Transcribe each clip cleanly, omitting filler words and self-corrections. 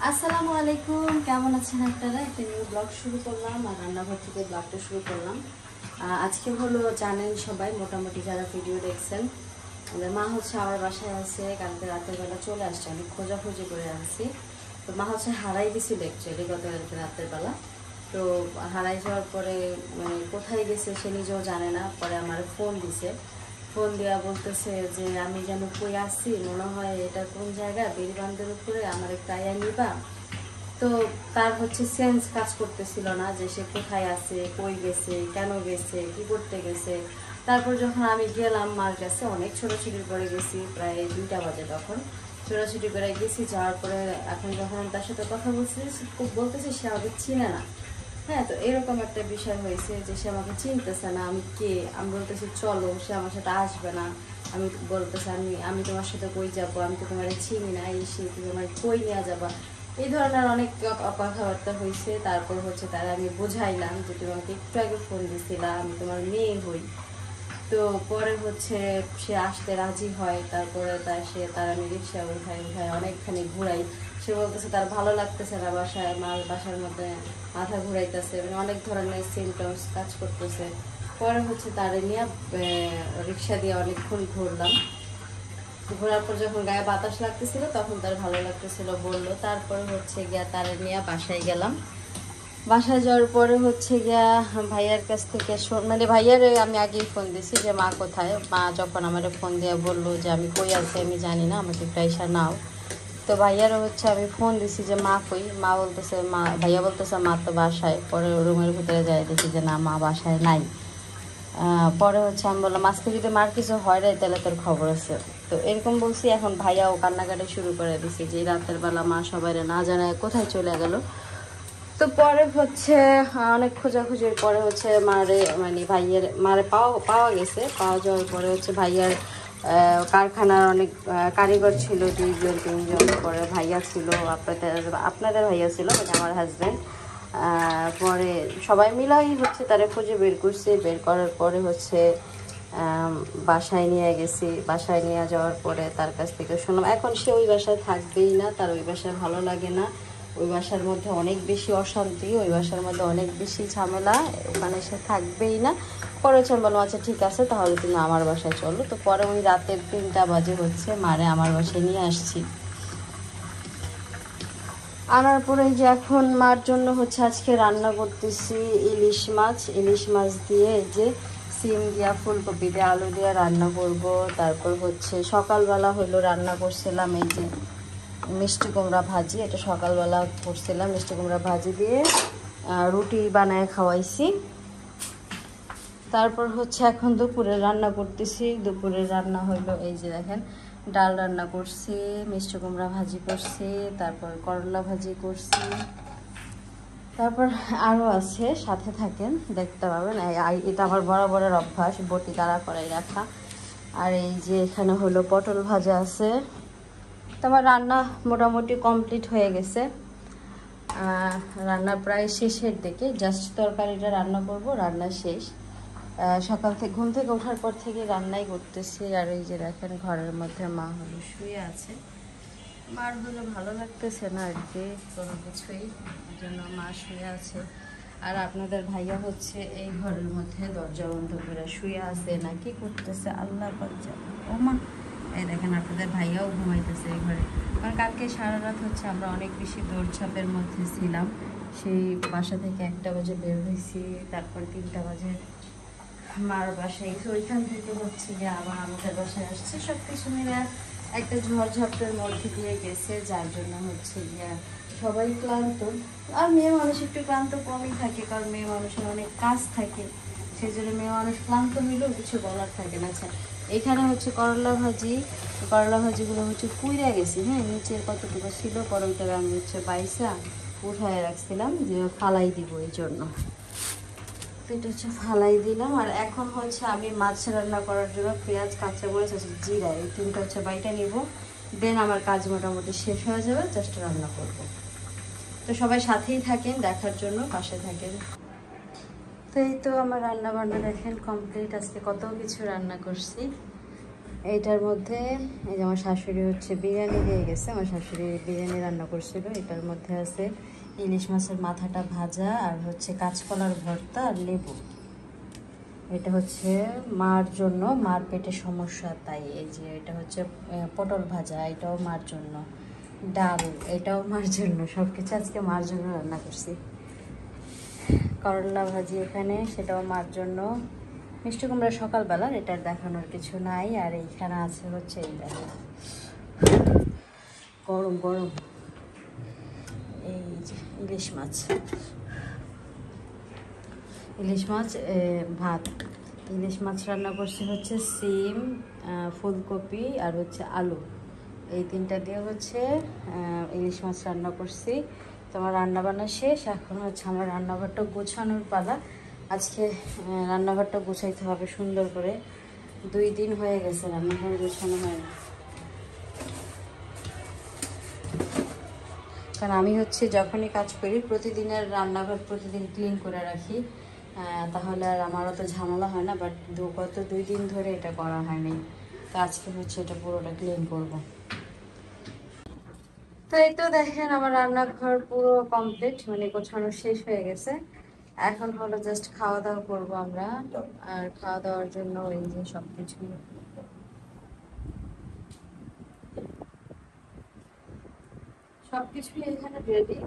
আসসালামু আলাইকুম, কেমন আছেন আপনারা? একটা নিউ ব্লগ শুরু করলাম আর রান্নাঘর থেকে ব্লগটা শুরু করলাম। আজকে হলো জানেন সবাই, মোটামুটি যারা ভিডিও দেখছেন, আমাদের মা হচ্ছে আমার বাসায় আছে। কালকে রাতের বেলা চলে আসছে, আমি খোঁজাখুঁজি করে আসছি। তো মা হচ্ছে হারাই গেছিল অ্যাকচুয়ালি গতকালকে রাতের বেলা। তো হারাই যাওয়ার পরে মানে কোথায় গেছে সে নিজেও জানে না। পরে আমার ফোন দিছে, ফোন দেওয়া বলতেছে যে আমি যেন কই আসছি, মনে হয় এটা কোন জায়গা, বেড়িবান্ধের উপরে আমার একটা আয়া নিবা। তো তার হচ্ছে সেন্স কাজ করতেছিল না যে সে কোথায় আছে, কই গেছে, কেন গেছে, কি করতে গেছে। তারপর যখন আমি গেলাম মার কাছে, অনেক ছোটাছুটির করে গেছি, প্রায় 2টা বাজে তখন ছোটাছুটি করে গেছি। যাওয়ার পরে এখন যখন আমি তার সাথে কথা বলছি, বলতেছে সে আমাকে চিনে না। হ্যাঁ, তো এরকম একটা বিষয় হয়েছে যে সে আমাকে চিনতেছে না, আমি কে। আমি বলতেছি চলো, সে আমার সাথে আসবে না। আমি বলতেছি আমি আমি তোমার সাথে কই যাবো, আমি তো তোমার চিনি না, এই সে তুমি আমার কই নিয়ে যাবা। এই ধরনের অনেক কথাবার্তা হয়েছে। তারপর হচ্ছে তারা আমি বোঝাইলাম যে তুমি আমাকে একটু আগে ফোন দিছিলা, আমি তোমার মেয়ে হই। তো পরে হচ্ছে সে আসতে রাজি হয়। তারপরে তার আমি রিক্সা উঠাই উঠাই অনেকখানি ঘুরাই। সে বলতেছে তার ভালো লাগতেছে না বাসায়, মার বাসার মধ্যে মাথা ঘুরাইতেছে, মানে অনেক ধরনের সিমটমস কাজ করতেছে। পরে হচ্ছে তারে নিয়ে রিক্সা দিয়ে অনেকক্ষণ ঘুরলাম। ঘোরার পর যখন গায়ে বাতাস লাগতেছিল তখন তার ভালো লাগতেছিল বললো। তারপরে হচ্ছে গিয়া তারে নিয়ে বাসায় গেলাম। বাসায় যাওয়ার পরে হচ্ছে গিয়া ভাইয়ার কাছ থেকে মানে ভাইয়ার আমি আগেই ফোন দিছি যে মা কোথায়। মা যখন আমার ফোন দিয়ে বললো যে আমি কই আছি আমি জানি না, আমাকে একটু আইসা নাও। তো ভাইয়ারও হচ্ছে আমি ফোন দিছি যে মা কই। মা বলতেছে ভাইয়া বলতেছে মা তো বাসায়। পরে রুমের ভিতরে যাই দেখি যে না, মা বাসায় নাই। পরে হচ্ছে আমি বললাম আজকে যদি মার কিছু হয় রে তাহলে তোর খবর আছে। তো এরকম বলছি। এখন ভাইয়াও কান্নাকাটি শুরু করে দিছে যে রাতের বেলা মা সবাই না জানায় কোথায় চলে গেল। তো পরে হচ্ছে অনেক খোঁজাখুঁজির পরে হচ্ছে মারে মানে ভাইয়ের মারে পাওয়া গেছে। পাওয়া যাওয়ার পরে হচ্ছে ভাইয়ার কারখানার অনেক কারিগর ছিল, 2-3 জন। পরে ভাইয়া ছিল, আপনাদের ভাইয়া ছিল, মানে আমার হাজব্যান্ড। পরে সবাই মিলাই হচ্ছে তারা খুঁজে বের করছে। বের করার পরে হচ্ছে বাসায় নিয়ে গেছি। বাসায় নিয়ে যাওয়ার পরে তার কাছ থেকে শুনলাম এখন সে ওই বাসায় থাকবেই না, তার ওই বাসায় ভালো লাগে না। ওই বাসার মধ্যে অনেক বেশি অশান্তি, ওই বাসার মধ্যে অনেক বেশি ঝামেলা, ওখানে সে থাকবেই না। পরে হচ্ছে আমি বললাম আচ্ছা ঠিক আছে, তাহলে তুমি আমার বাসায় চলো। তো পরে ওই রাতের 3টা বাজে হচ্ছে মারে আমার বাসায় নিয়ে আসছি। আনার পরে যে এখন মার জন্য হচ্ছে আজকে রান্না করতেছি ইলিশ মাছ দিয়ে যে সিম দিয়া ফুলকপি দিয়ে আলু দিয়ে রান্না করব। তারপর হচ্ছে সকালবেলা হলো রান্না করছিলাম এই যে মিষ্টি কুমড়া ভাজি। এটা সকালবেলা করছিলাম, মিষ্টি কুমড়া ভাজি দিয়ে রুটি বানায় খাওয়াইছি। তারপর হচ্ছে এখন দুপুরে রান্না করতেছি। দুপুরের রান্না হলো এই যে দেখেন, ডাল রান্না করছি, মিষ্টি কুমড়া ভাজি করছি, তারপর করলা ভাজি করছি। তারপর আরও আছে, সাথে থাকেন দেখতে পাবেন। এটা আমার বরাবরের অভ্যাস, বটি দ্বারা করাই রাখা। আর এই যে এখানে হলো পটল ভাজা আছে। তো আমার রান্না মোটামুটি কমপ্লিট হয়ে গেছে। রান্না প্রায় শেষের দিকে, জাস্ট তরকারিটা রান্না করব, রান্না শেষ। সকাল থেকে ঘুম থেকে ওঠার পর থেকে রান্নাই করতেছি। আর এই যে দেখেন ঘরের মধ্যে মা হলো শুয়ে আছে। মার হলো ভালো লাগতেছে না আর কি কোনো কিছুই, এই জন্য মা শুয়ে আছে। আর আপনাদের ভাইয়া হচ্ছে এই ঘরের মধ্যে দরজা বন্ধ করে শুয়ে আছে, না কি করতেছে আল্লাহ বাচ্চা। ও মা, এই দেখেন আপনাদের ভাইয়াও ঘুমাইতেছে এই ঘরে। কারণ কালকে সারা রাত হচ্ছে আমরা অনেক বেশি দৌড়ঝাঁপের মধ্যে ছিলাম। সেই বাসা থেকে 1টা বাজে বের হয়েছি, তারপর 3টা বাজে মার বাসায় গেছি, ওইখান থেকে হচ্ছে গিয়ে আবার আমাদের বাসায় আসছে। সব কিছু মিলে একটা ঝড়ঝাপটার মধ্যে দিয়ে গেছে, যার জন্য হচ্ছে গিয়ে সবাই ক্লান্ত। আর মেয়ে মানুষ একটু ক্লান্ত কমই থাকে, কারণ মেয়ে মানুষের অনেক কাজ থাকে, সেই জন্য মেয়ে মানুষ ক্লান্ত হইলেও কিছু বলার থাকে না। আচ্ছা, এখানে হচ্ছে করলা ভাজিগুলো হচ্ছে পুইরা গেছি। হ্যাঁ, নিচের কতটুকু ছিল, পরে ওইটাকে আমি হচ্ছে বাইসা উঠায় রাখছিলাম যে ফালাই দিব এই জন্য। তো এটা হচ্ছে ফালাই দিলাম। আর এখন হচ্ছে আমি মাছ রান্না করার জন্য পেঁয়াজ, কাঁচামরিচ আছে, জিরা, এই 3টা হচ্ছে বাইটা নিব। দেন আমার কাজ মোটামুটি শেষ হয়ে যাবে, জাস্ট রান্না করব। তো সবাই সাথেই থাকেন, দেখার জন্য পাশে থাকেন। তো এই তো আমার রান্না বান্না দেখেন কমপ্লিট। আজকে কত কিছু রান্না করছি। এইটার মধ্যে এই যে আমার শাশুড়ি হচ্ছে বিরিয়ানি দিয়ে গেছে, আমার শাশুড়ি বিরিয়ানি রান্না করছিল। এটার মধ্যে আছে ইলিশ মাছের মাথাটা ভাজা, আর হচ্ছে কাঁচকলার ভর্তা আর লেবু। এটা হচ্ছে মার জন্য, মার পেটে সমস্যা, তাই এই যে এটা হচ্ছে পটল ভাজা, এটাও মার জন্য। ডাল, এটাও মার জন্য। সব কিছু আজকে মার জন্য রান্না করছি। করলা ভাজি এখানে, সেটাও মার জন্য। মিষ্টি কুমড়া সকালবেলার, এটার দেখানোর কিছু নাই। আর এইখানে আছে হচ্ছে এই দেখো গরম গরম এই যে ইলিশ মাছ, ইলিশ মাছ ভাত। ইলিশ মাছ রান্না করছি হচ্ছে সিম, ফুলকপি আর হচ্ছে আলু, এই তিনটা দিয়ে হচ্ছে ইলিশ মাছ রান্না করছি। তো আমার রান্নাবান্না শেষ, এখন হচ্ছে আমার রান্নাঘরটা গোছানোর পালা। আজকে রান্নাঘরটা গোছাইতে হবে সুন্দর করে। 2 দিন হয়ে গেছে রান্নাঘর গোছানো হয় না, কারণ আমি হচ্ছে যখনই কাজ করি প্রতিদিনের রান্নাঘর প্রতিদিন ক্লিন করে রাখি, তাহলে আর আমারও তো ঝামেলা হয় না। বাট গত 2 দিন ধরে এটা করা হয়নি, তো আজকে হচ্ছে এটা পুরোটা ক্লিন করব। তো এই তো দেখেন আমার রান্নাঘর পুরো কমপ্লিট, মানে গোছানো শেষ হয়ে গেছে। এখন হলো জাস্ট খাওয়া দাওয়া করবো আমরা। আর খাওয়া দাওয়ার জন্য এই যে সবকিছু সবকিছুই এখানে রেডি।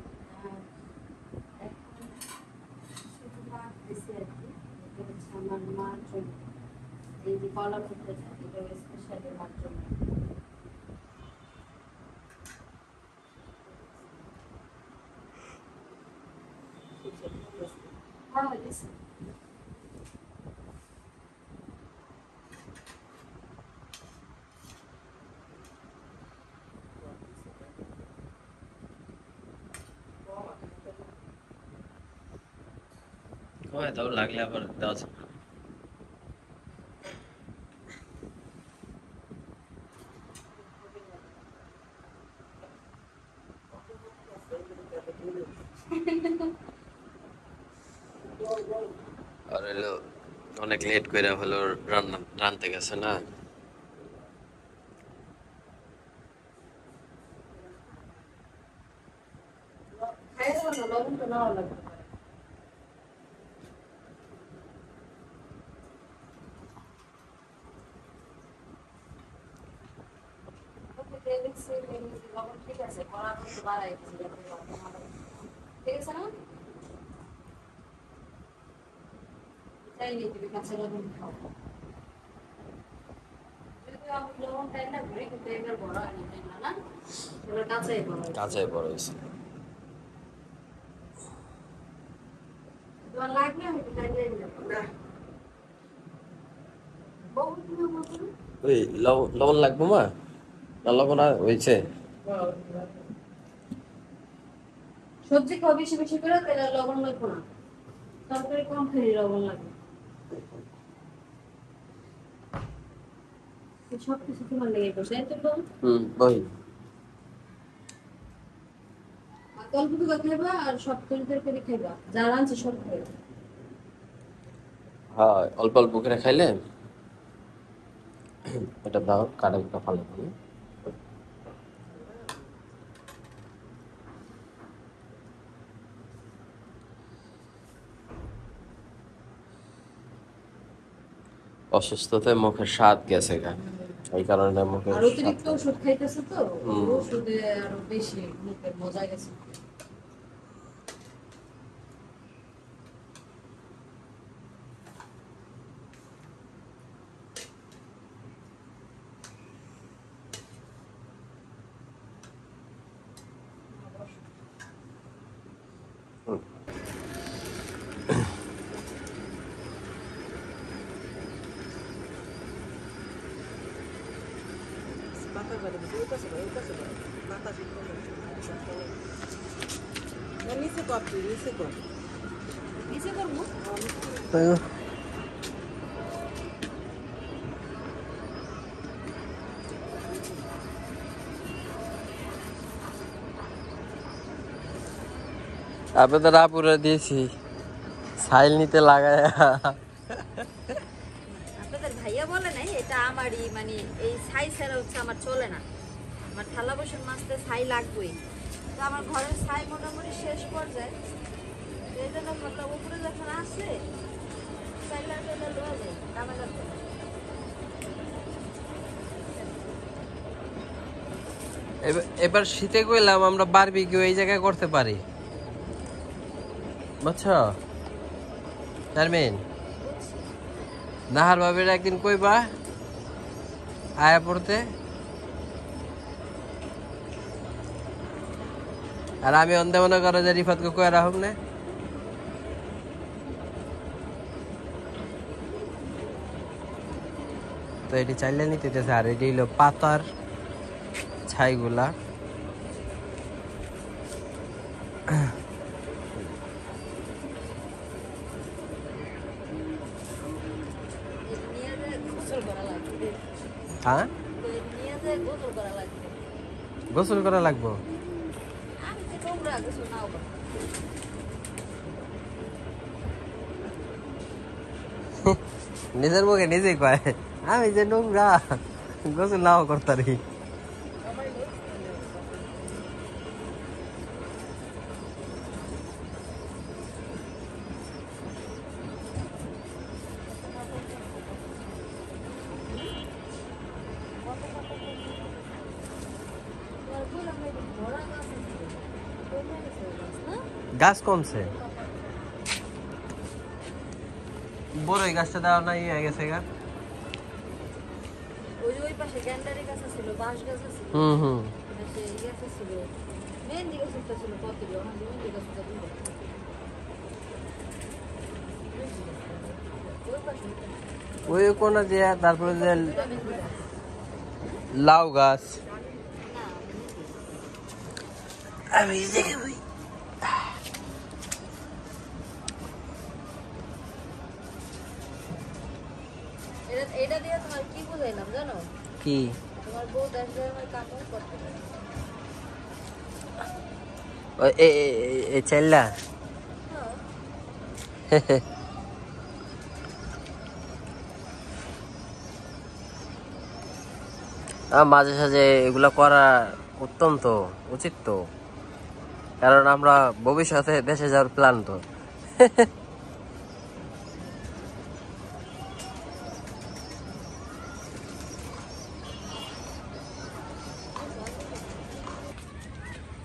আমার মার জন্য এই যে কলা করতে চাই, এটা স্পেশালি মার জন্য। ভালো হয়েছে। হয়তো লাগলে আবার দেওয়া যাবে। আর হলো অনেক লেট করে হলো রানতে গেছে না। খাই দেবো না, লবণ তো নেওয়া লাগবে। লবণ ঠিক আছে, কড়া কিন্তু বাড়াই দিচ্ছি, ঠিক আছে না? চাইলে তুমি কাঁচা লবণ খাও, যদিও আমি লবণ খাই না ঘুরি, কিন্তু এবার বড় হয় না, না এবার কাঁচাই বড় হয়। কাঁচাই বড় হয়েছে। তোমার লাগবে আমি তো চাইলে না বহুত দিনের মতো। ওই লবণ লাগবে মা, না লবণ আর হয়েছে? সবজি খাও বেশি বেশি করে, তাহলে লবণ লাগবে না। তরকারি কম খেলে লবণ লাগবে। সব কিছু তোমার লেগে গেছে, তাই তো? বই। আর অল্প করে খাইবা, আর সব তরকারি খাইবা, যা রাঁধছে সব খাইবা। হ্যাঁ, অল্প অল্প করে খাইলে। এটা দাও, কাটা ভালো করে। অসুস্থতায় মুখের স্বাদ গেছে গা, এই কারণে মুখের আর অতিরিক্ত স্বাদ। ওষুধ খাইতেছে তো, ওষুধে আরো বেশি মুখের মজা গেছে। নিচে করবো। আবে তো রাপুরে দিয়েছি সাইল নিতে লাগায়। আপনাদের ভাইয়া বলে নাই, এটা আমারই, মানে এই ছাই ছাড়া হচ্ছে আমার চলে না। আমার থালা বাসন মাজতে ছাই লাগবেই। তো আমার ঘরের ছাই মোটামুটি শেষ পর্যায়ে, এই জন্য ভাবলাম উপরে যখন আসে চাইলা চাইলা লওয়া যায়, কামে লাগবে না। এবার শীতে কইলাম আমরা বারবিকিউ এই জায়গায় করতে পারি, বুঝছো শারমিন? নাহার ভাবির একদিন কইবা আয়া পড়তে, আর আমি অন্ধে মনে করো যে রিফাতকে কয়ে রাখুক না। তো এটি চাইলে নিতে চাইছে, আর এটি হলো পাতার ছাইগুলা। হ্যাঁ, গোসল করা লাগবো। নিজের মুখে নিজেই কয় আমি যে নোংরা, গোসল নাও করতারি। গাছ কমছে, বড় এই গাছটা দেওয়া নাই হয়ে গেছে গা। ওই পাশে গ্যান্ডারি গাছ ছিল, বাঁশ গাছ ছিল, সেই গাছ ছিল, মেহেন্দি গাছ একটা ছিল, কতগুলো আমার মেহেন্দি গাছটা দিল। ওই কোনা যে, তারপরে যে লাউ গাছ, আমি এটা দিয়ে তোমার কি বুঝাইলাম জানো? কি তোমার বউ 10,000 কাপড় করতে পারে। এই চাইল্লা মাঝে সাঝে এগুলা করা উত্তম, তো উচিত তো, কারণ আমরা ভবিষ্যতে দেশে যাওয়ার প্ল্যান তো।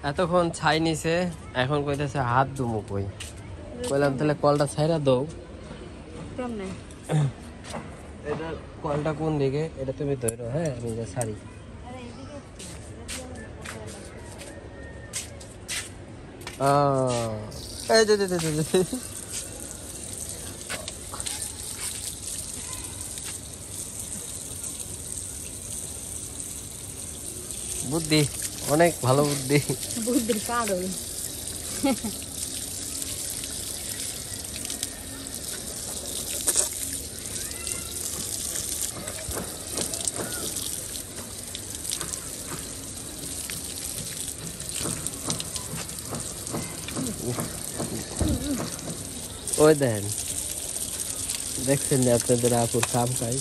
এতক্ষণ ছাই নিছে, এখন কইতেছে হাত দুমু। কইলাম তাহলে কলটা ছাইরা দাও। কেমনে এটা কলটা কোন দিকে, এটা তুমি ধরো। হ্যাঁ, আমি যা ছাড়ি। এই দে দে দে দে। বুদ্ধি, অনেক ভালো বুদ্ধি। বুদ্ধির কারণ ওই দেন, দেখছেন যে আপনাদের আপুর কাম খাই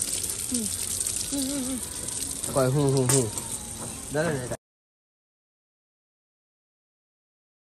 কয় হুম হুম হুম, জানেন?